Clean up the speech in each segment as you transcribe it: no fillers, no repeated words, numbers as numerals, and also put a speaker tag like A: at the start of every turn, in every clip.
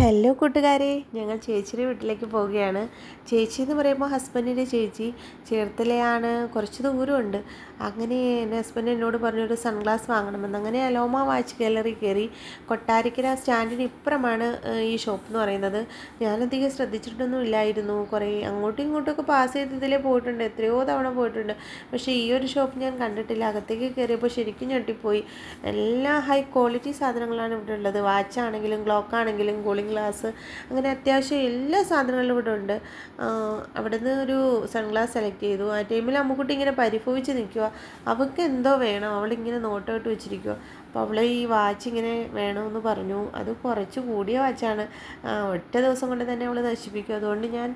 A: Hello കൂട്ടുകാരെ, ഞങ്ങൾ ചേച്ചിയുടെ വീട്ടിലേക്ക് പോവുകയാണ്. ചേച്ചി എന്ന് പറയുമ്പോൾ ഹസ്ബൻഡിൻ്റെ ചേച്ചി. ചേർത്തലയാണ്, കുറച്ച് ദൂരമുണ്ട്. അങ്ങനെ എൻ്റെ ഹസ്ബൻഡ് എന്നോട് പറഞ്ഞൊരു സൺഗ്ലാസ് വാങ്ങണമെന്ന്. അങ്ങനെ അലോമ വാച്ച് ഗാലറി കയറി. കൊട്ടാരക്കര സ്റ്റാൻഡിന് ഇപ്പുറമാണ് ഈ ഷോപ്പ് എന്ന് പറയുന്നത്. ഞാനധികം ശ്രദ്ധിച്ചിട്ടൊന്നും ഇല്ലായിരുന്നു. കുറേ അങ്ങോട്ടും ഇങ്ങോട്ടുമൊക്കെ പാസ് ചെയ്തതിലേ പോയിട്ടുണ്ട്, എത്രയോ തവണ പോയിട്ടുണ്ട്. പക്ഷേ ഈ ഒരു ഷോപ്പ് ഞാൻ കണ്ടിട്ടില്ല. അകത്തേക്ക് കയറിയപ്പോൾ ശരിക്കും ഞെട്ടിപ്പോയി. എല്ലാ ഹൈ ക്വാളിറ്റി സാധനങ്ങളാണ് ഇവിടെ ഉള്ളത്. വാച്ചാണെങ്കിലും ക്ലോക്ക് ആണെങ്കിലും കൂളിംഗ് ഗ്ലാസ്, അങ്ങനെ അത്യാവശ്യം എല്ലാ സാധനങ്ങളും ഇവിടെ ഉണ്ട്. അവിടെ നിന്ന് ഒരു സൺഗ്ലാസ് സെലക്ട് ചെയ്തു. ആ ടൈമിൽ അമ്മുക്കുട്ടി ഇങ്ങനെ പരിഭവിച്ച് നിൽക്കുക. അവൾക്ക് എന്തോ വേണം, അവളിങ്ങനെ നോട്ടമിട്ട് വെച്ചിരിക്കുക. അപ്പോൾ അവൾ ഈ വാച്ച് ഇങ്ങനെ വേണമെന്ന് പറഞ്ഞു. അത് കുറച്ച് കൂടിയ വാച്ചാണ്. ഒറ്റ ദിവസം കൊണ്ട് തന്നെ അവൾ നശിപ്പിക്കും. അതുകൊണ്ട് ഞാൻ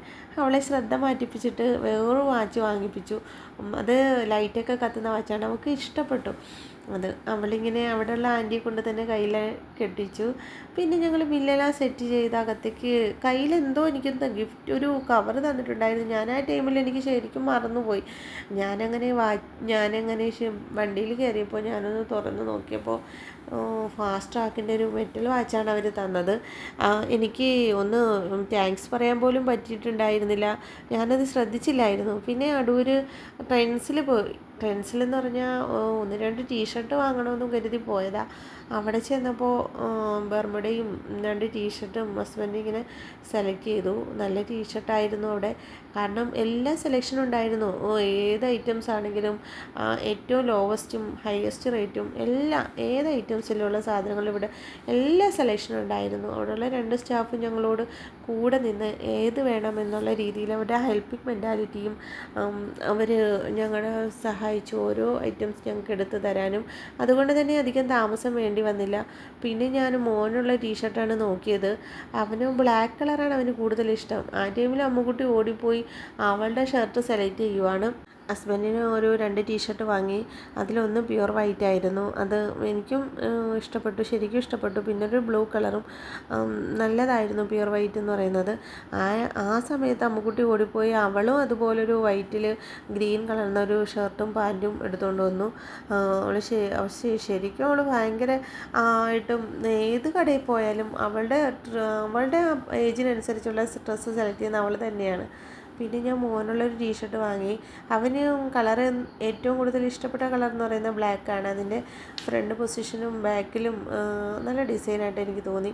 A: അവളെ ശ്രദ്ധ മാറ്റിപ്പിച്ചിട്ട് വേറൊരു വാച്ച് വാങ്ങിപ്പിച്ചു. അത് ലൈറ്റൊക്കെ കത്തുന്ന വാച്ചാണ്. അവൾക്ക് ഇഷ്ടപ്പെട്ടു. അത് അവളിങ്ങനെ അവിടെയുള്ള ആൻറ്റിയെ കൊണ്ട് തന്നെ കയ്യിൽ കെട്ടിച്ചു. പിന്നെ ഞങ്ങൾ ബില്ലെല്ലാം സെറ്റ് ചെയ്ത് അകത്തേക്ക് കയ്യിലെന്തോ എനിക്കെന്താ ഗിഫ്റ്റ് ഒരു കവർ തന്നിട്ടുണ്ടായിരുന്നു. ഞാൻ ആ ടൈമിൽ എനിക്ക് ശരിക്കും മറന്നുപോയി. ഞാനങ്ങനെ വണ്ടിയിൽ കയറിയപ്പോൾ ഞാനൊന്ന് തുറന്ന് നോക്കിയപ്പോൾ ഫാസ്റ്റ് ട്രാക്കിൻ്റെ ഒരു മെറ്റൽ വാച്ചാണ് അവർ തന്നത്. എനിക്ക് ഒന്ന് താങ്ക്സ് പറയാൻ പോലും പറ്റിയിട്ടുണ്ടായിരുന്നില്ല. ഞാനത് ശ്രദ്ധിച്ചില്ലായിരുന്നു. പിന്നെ അടൂർ ട്രെൻഡ്സിൽ പോയി. ട്രെൻഡ്സിലെന്ന് പറഞ്ഞാൽ 1-2 ടീഷർട്ട് വാങ്ങണമെന്നും കരുതി പോയതാണ്. അവിടെ ചെന്നപ്പോൾ ബർമുടയും 2 ടീഷർട്ടും ഹസ്ബൻഡ് ഇങ്ങനെ സെലക്ട് ചെയ്തു. നല്ല ടീഷർട്ടായിരുന്നു അവിടെ. കാരണം എല്ലാ സെലക്ഷനും ഉണ്ടായിരുന്നു. ഏത് ഐറ്റംസ് ആണെങ്കിലും ഏറ്റവും ലോവസ്റ്റും ഹയസ്റ്റ് റേറ്റും ഏത് ഐറ്റംസിലുള്ള സാധനങ്ങളും ഇവിടെ എല്ലാ സെലക്ഷനും ഉണ്ടായിരുന്നു. അവിടെയുള്ള 2 സ്റ്റാഫും ഞങ്ങളോട് കൂടെ നിന്ന് ഏത് വേണമെന്നുള്ള രീതിയിൽ അവരുടെ ഹെൽപ്പിംഗ് മെൻറ്റാലിറ്റിയും അവർ ഞങ്ങളെ സഹായിച്ചു ഓരോ ഐറ്റംസ് ഞങ്ങൾക്ക് എടുത്ത് തരാനും. അതുകൊണ്ട് തന്നെ അധികം താമസം വേണ്ടി വന്നില്ല. പിന്നെ ഞാൻ മോനുള്ള ടീഷർട്ടാണ് നോക്കിയത്. അവന് ബ്ലാക്ക് കളറാണ് അവന് കൂടുതൽ ഇഷ്ടം. ആ ടൈമിൽ അമ്മുക്കുട്ടി ഓടിപ്പോയി അവളുടെ ഷർട്ട് സെലക്ട് ചെയ്യുവാണ്. ഹസ്ബൻഡിന് ഒരു 2 ടീഷർട്ട് വാങ്ങി. അതിലൊന്ന് പ്യുവർ വൈറ്റ് ആയിരുന്നു. അത് എനിക്കും ഇഷ്ടപ്പെട്ടു, ശരിക്കും ഇഷ്ടപ്പെട്ടു. പിന്നെ ഒരു ബ്ലൂ കളറും നല്ലതായിരുന്നു, പ്യുവർ വൈറ്റ് എന്ന് പറയുന്നത്. ആ സമയത്ത് അമ്മുക്കുട്ടി ഓടിപ്പോയി അവളും അതുപോലൊരു വൈറ്റിൽ ഗ്രീൻ കളർന്ന ഒരു ഷർട്ടും പാൻറ്റും എടുത്തുകൊണ്ട് വന്നു. ശരിക്കും അവൾ ഭയങ്കര ആയിട്ടും ഏത് കടയിൽ പോയാലും അവളുടെ ഏജിനനുസരിച്ചുള്ള ഡ്രസ്സ് സെലക്ട് ചെയ്യുന്ന അവൾ തന്നെയാണ്. പിന്നെ ഞാൻ മോനുള്ളൊരു ടീഷർട്ട് വാങ്ങി. അവന് കളറ് ഏറ്റവും കൂടുതൽ ഇഷ്ടപ്പെട്ട കളർ എന്ന് പറയുന്നത് ബ്ലാക്കാണ്. അതിൻ്റെ ഫ്രണ്ട് പൊസിഷനും ബാക്കിലും നല്ല ഡിസൈനായിട്ട് എനിക്ക് തോന്നി.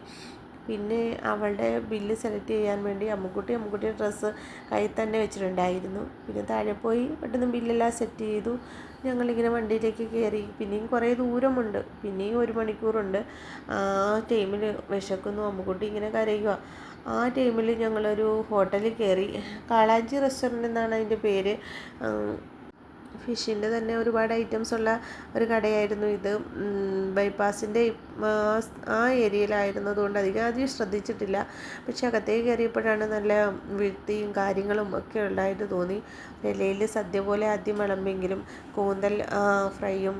A: പിന്നെ അവളുടെ ബില്ല് സെലക്ട് ചെയ്യാൻ വേണ്ടി അമ്മുക്കുട്ടിയുടെ ഡ്രസ്സ് കയ്യിൽ തന്നെ വെച്ചിട്ടുണ്ടായിരുന്നു. പിന്നെ താഴെ പോയി പെട്ടെന്ന് ബില്ലെല്ലാം സെറ്റ് ചെയ്തു. ഞങ്ങളിങ്ങനെ വണ്ടിയിലേക്ക് കയറി. പിന്നെയും കുറേ ദൂരമുണ്ട്, പിന്നെയും 1 മണിക്കൂറുണ്ട്. ആ ടൈമിൽ വിശക്കുന്നു, അമ്മുക്കുട്ടി ഇങ്ങനെ കരയുക. ആ ടൈമിൽ ഞങ്ങളൊരു ഹോട്ടലിൽ കയറി. കാളാഞ്ചി റെസ്റ്റോറൻറ്റ് എന്നാണ് അതിൻ്റെ പേര്. ഫിഷിൻ്റെ തന്നെ ഒരുപാട് ഐറ്റംസ് ഉള്ള ഒരു കടയായിരുന്നു ഇത്. ബൈപ്പാസിൻ്റെ ആ ഏരിയയിലായിരുന്നതുകൊണ്ട് ആദ്യം ശ്രദ്ധിച്ചിട്ടില്ല. പക്ഷെ അകത്തേക്ക് കയറിയപ്പോഴാണ് നല്ല വൃത്തിയും കാര്യങ്ങളും ഒക്കെ ഉണ്ടായിട്ട് തോന്നി. ഇലയിൽ സദ്യ പോലെ ആദ്യം വിളമ്പെങ്കിലും കൂന്തൽ ഫ്രൈയും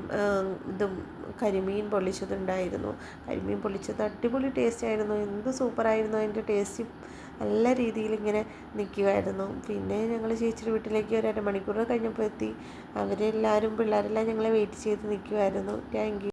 A: ഇതും കരിമീൻ പൊള്ളിച്ചതുണ്ടായിരുന്നു. കരിമീൻ പൊള്ളിച്ചത് അടിപൊളി ടേസ്റ്റ് ആയിരുന്നു. എന്ത് സൂപ്പറായിരുന്നു അതിൻ്റെ ടേസ്റ്റ്. നല്ല രീതിയിൽ ഇങ്ങനെ നിൽക്കുമായിരുന്നു. പിന്നെ ഞങ്ങൾ ചേച്ചിയുടെ വീട്ടിലേക്ക് ഒരു 1/2 മണിക്കൂർ കഴിഞ്ഞപ്പോൾ എത്തി. പിള്ളേരെല്ലാം ഞങ്ങളെ വെയിറ്റ് ചെയ്ത് നിൽക്കുമായിരുന്നു. Thank you.